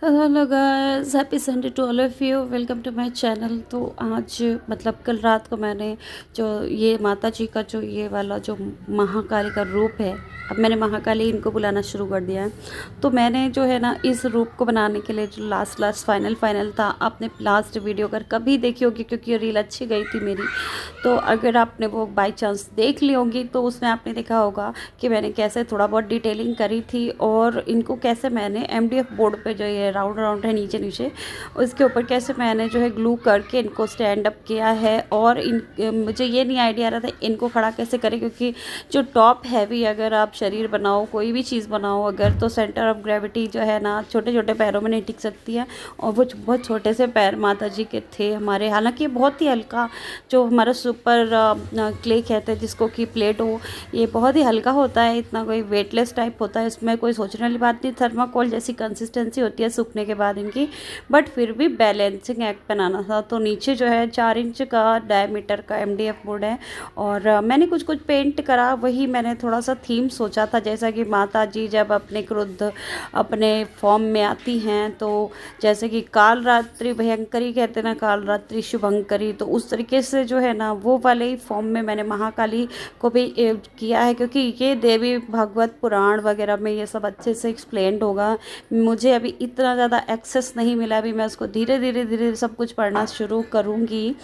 Hello guys, happy Sunday to all of you. Welcome to my channel. तो आज मतलब कल रात को मैंने जो ये माता जी का जो ये वाला जो महाकाली का रूप है, अब मैंने महाकाली इनको बुलाना शुरू कर दिया है। तो मैंने जो है ना इस रूप को बनाने के लिए जो लास्ट फाइनल था, आपने लास्ट वीडियो अगर कभी देखी होगी क्योंकि ये रील अच्छी गई थी मेरी, तो अगर आपने वो बाई चांस देख ली होगी तो उसमें आपने देखा होगा कि मैंने कैसे थोड़ा बहुत डिटेलिंग करी थी और इनको कैसे मैंने MDF बोर्ड पे जो ये राउंड है नीचे नीचे उसके ऊपर कैसे मैंने जो है ग्लू करके इनको स्टैंड अप किया है। और मुझे ये नहीं आइडिया आ रहा था इनको खड़ा कैसे करें, क्योंकि जो टॉप हैवी अगर आप शरीर बनाओ कोई भी चीज़ बनाओ अगर, तो सेंटर ऑफ ग्रेविटी जो है ना छोटे छोटे पैरों में नहीं टिक सकती है। और वो बहुत छोटे से पैर माता जी के थे हमारे, हालांकि बहुत ही हल्का जो हमारा सुपर क्ले कहते हैं जिसको कि प्लेट हो, ये बहुत ही हल्का होता है, इतना कोई वेटलेस टाइप होता है, इसमें कोई सोचने वाली बात नहीं। थर्माकोल जैसी कंसिस्टेंसी होती है सूखने के बाद इनकी, बट फिर भी बैलेंसिंग एक्ट बनाना था। तो नीचे जो है 4 इंच का डायमीटर का MDF बोर्ड है और मैंने कुछ पेंट करा, वही मैंने थोड़ा सा थीम सोचा था, जैसा कि माता जी जब अपने क्रुद्ध अपने फॉर्म में आती हैं तो जैसे कि काल रात्रि भयंकरी कहते हैं ना, काल रात्रि शुभंकरी, तो उस तरीके से जो है ना वो वाले ही फॉर्म में मैंने महाकाली को भी किया है, क्योंकि ये देवी भागवत पुराण वगैरह में ये सब अच्छे से एक्सप्लेन्ड होगा। मुझे अभी इतना ज़्यादा एक्सेस नहीं मिला, अभी मैं उसको धीरे धीरे सब कुछ पढ़ना शुरू करूँगी।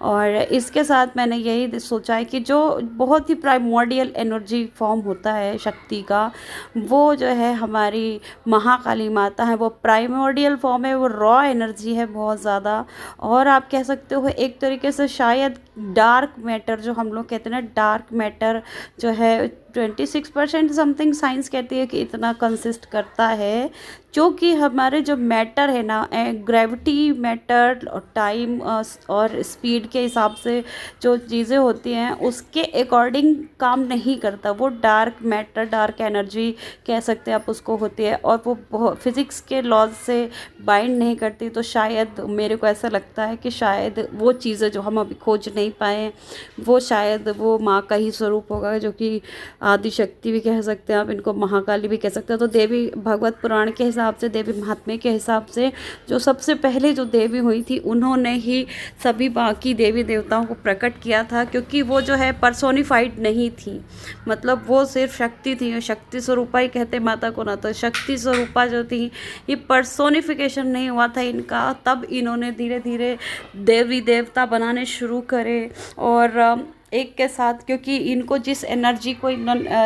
और इसके साथ मैंने यही सोचा है कि जो बहुत ही प्राइमोर्डियल एनर्जी फॉर्म होता है शक्ति का, वो जो है हमारी महाकाली माता है, वो प्राइमोर्डियल फॉर्म है, वो रॉ एनर्जी है बहुत ज़्यादा। और आप कह सकते हो एक तरीके से शायद डार्क मैटर जो हम लोग कहते हैं ना, डार्क मैटर जो है 26% समथिंग साइंस कहती है कि इतना कंसिस्ट करता है, जो कि हमारे जो मैटर है ना ग्रेविटी मैटर और टाइम और स्पीड के हिसाब से जो चीज़ें होती हैं उसके अकॉर्डिंग काम नहीं करता। वो डार्क मैटर डार्क एनर्जी कह सकते हैं आप उसको होती है, और वो फिज़िक्स के लॉज से बाइंड नहीं करती। तो शायद मेरे को ऐसा लगता है कि शायद वो चीज़ें जो हम अभी खोज नहीं पाए वो शायद वो माँ का ही स्वरूप होगा, जो कि आदि शक्ति भी कह सकते हैं आप, इनको महाकाली भी कह सकते हैं। तो देवी भगवत पुराण के हिसाब से, देवी महात्म्य के हिसाब से जो सबसे पहले जो देवी हुई थी उन्होंने ही सभी बाकी देवी देवताओं को प्रकट किया था, क्योंकि वो जो है पर्सोनिफाइड नहीं थी, मतलब वो सिर्फ शक्ति थी। शक्ति स्वरूपा ही कहते माता को ना, तो शक्ति स्वरूपा जो थी ये पर्सोनिफिकेशन नहीं हुआ था इनका, तब इन्होंने धीरे धीरे देवी देवता बनाने शुरू करे। और एक के साथ, क्योंकि इनको जिस एनर्जी को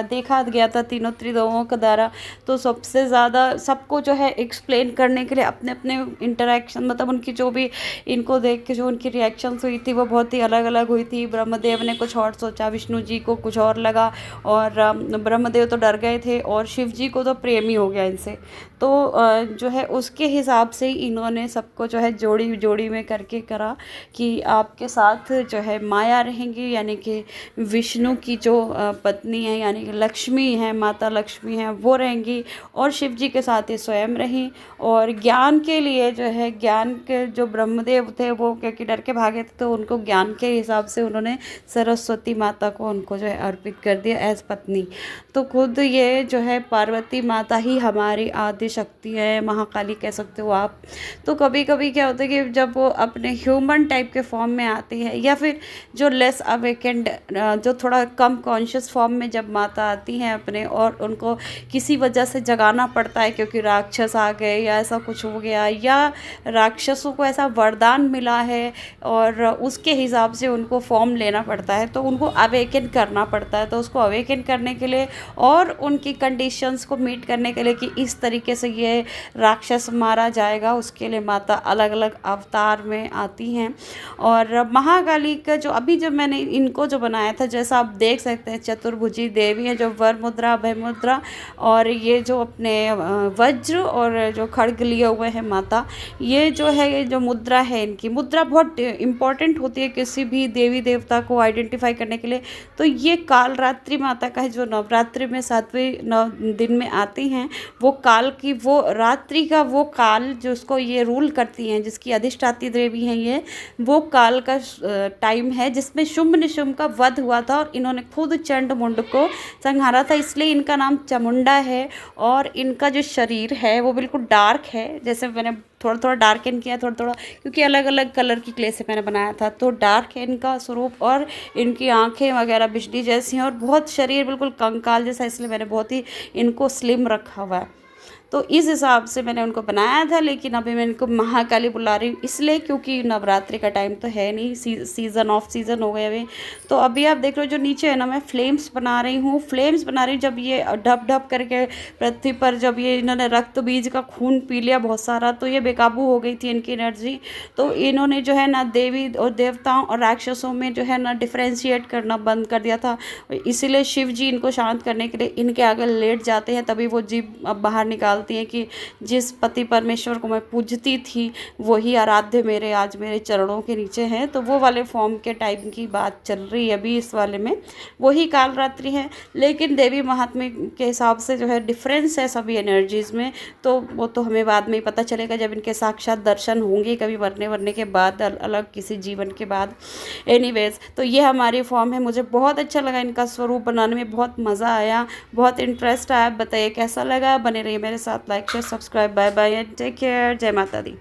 देखा गया था तीनों त्रिदेवों के द्वारा, तो सबसे ज़्यादा सबको जो है एक्सप्लेन करने के लिए अपने अपने इंटरेक्शन, मतलब उनकी जो भी इनको देख के जो उनकी रिएक्शंस हुई थी वो बहुत ही अलग अलग हुई थी। ब्रह्मदेव ने कुछ और सोचा, विष्णु जी को कुछ और लगा, और ब्रह्मदेव तो डर गए थे और शिव जी को तो प्रेम ही हो गया इनसे। तो जो है उसके हिसाब से ही इन्होंने सबको जो है जोड़ी जोड़ी में करके करा कि आपके साथ जो है माया रहेंगी, यानी कि विष्णु की जो पत्नी है यानी कि लक्ष्मी है, माता लक्ष्मी है, वो रहेंगी, और शिव जी के साथ ये स्वयं रहीं। और ज्ञान के लिए जो है, ज्ञान के जो ब्रह्मदेव थे वो क्योंकि डर के भागे थे, तो उनको ज्ञान के हिसाब से उन्होंने सरस्वती माता को उनको जो है अर्पित कर दिया एज पत्नी। तो खुद ये जो है पार्वती माता ही हमारी आदि शक्ति है, महाकाली कह सकते हो आप। तो कभी कभी क्या होता है कि जब वो अपने ह्यूमन टाइप के फॉर्म में आती है, या फिर जो लेस अवेकेंड जो थोड़ा कम कॉन्शियस फॉर्म में जब माता आती हैं अपने, और उनको किसी वजह से जगाना पड़ता है क्योंकि राक्षस आ गए या ऐसा कुछ हो गया, या राक्षसों को ऐसा वरदान मिला है और उसके हिसाब से उनको फॉर्म लेना पड़ता है, तो उनको अवेकन करना पड़ता है। तो उसको अवेकन करने के लिए और उनकी कंडीशंस को मीट करने के लिए कि इस तरीके से ये राक्षस मारा जाएगा, उसके लिए माता अलग अलग अवतार में आती हैं। और महाकाली का जो अभी जब मैंने इनको जो बनाया था, जैसा आप देख सकते हैं चतुर्भुजी देवी है, जो वर मुद्रा अभय मुद्रा और ये जो अपने वज्र और जो खड्ग लिए हुए हैं माता, ये जो है ये जो मुद्रा है, इनकी मुद्रा बहुत इम्पॉर्टेंट होती है किसी भी देवी देवता को आइडेंटिफाई करने के लिए। तो ये काल रात्रि माता का है, जो नवरात्रि में 7वें दिन में आती हैं, वो काल कि वो रात्रि का वो काल जिसको ये रूल करती हैं, जिसकी अधिष्ठात्री देवी हैं ये, वो काल का टाइम है जिसमें शुंभ निशुंभ का वध हुआ था और इन्होंने खुद चंड मुंड को संहारा था, इसलिए इनका नाम चामुंडा है। और इनका जो शरीर है वो बिल्कुल डार्क है, जैसे मैंने थोड़ा थोड़ा डार्कन किया, थोड़ा थोड़ा, क्योंकि अलग अलग कलर की क्ले से मैंने बनाया था, तो डार्क है इनका स्वरूप। और इनकी आंखें वगैरह बिजली जैसी हैं और बहुत शरीर बिल्कुल कंकाल जैसा, इसलिए मैंने बहुत ही इनको स्लिम रखा हुआ है। तो इस हिसाब से मैंने उनको बनाया था। लेकिन अभी मैं इनको महाकाली बुला रही हूँ इसलिए क्योंकि नवरात्रि का टाइम तो है नहीं, सीज़न ऑफ सीज़न हो गए अभी। तो अभी आप देख रहे हो जो नीचे है ना, मैं फ्लेम्स बना रही हूँ, फ्लेम्स बना रही हूँ। जब ये ढप ढप करके पृथ्वी पर जब ये इन्होंने रक्त बीज का खून पी लिया बहुत सारा, तो ये बेकाबू हो गई थी इनकी एनर्जी। तो इन्होंने जो है ना देवी और देवताओं और राक्षसों में जो है ना डिफ्रेंशिएट करना बंद कर दिया था। इसीलिए शिव जी इनको शांत करने के लिए इनके आगे लेट जाते हैं, तभी वो जीव अब बाहर निकालती हैं कि जिस पति परमेश्वर को मैं पूजती थी वही आराध्य मेरे आज मेरे चरणों के नीचे हैं। तो वो वाले फॉर्म के टाइम की बात चल रही है अभी इस वाले में, वही कालरात्रि है। लेकिन देवी महात्म्य के हिसाब से जो है डिफरेंस है सभी एनर्जीज़ में, तो वो तो हमें बाद में ही पता चलेगा जब इनके साक्षात दर्शन होंगे कभी मरने के बाद, अलग किसी जीवन के बाद। एनीवेज, तो ये हमारी फॉर्म है। मुझे बहुत अच्छा लगा इनका स्वरूप बनाने में, बहुत मज़ा आया, बहुत इंटरेस्ट आया। बताइए कैसा लगा, बने रहिए मेरे साथ, like share subscribe. Bye bye and take care. जय माता दी।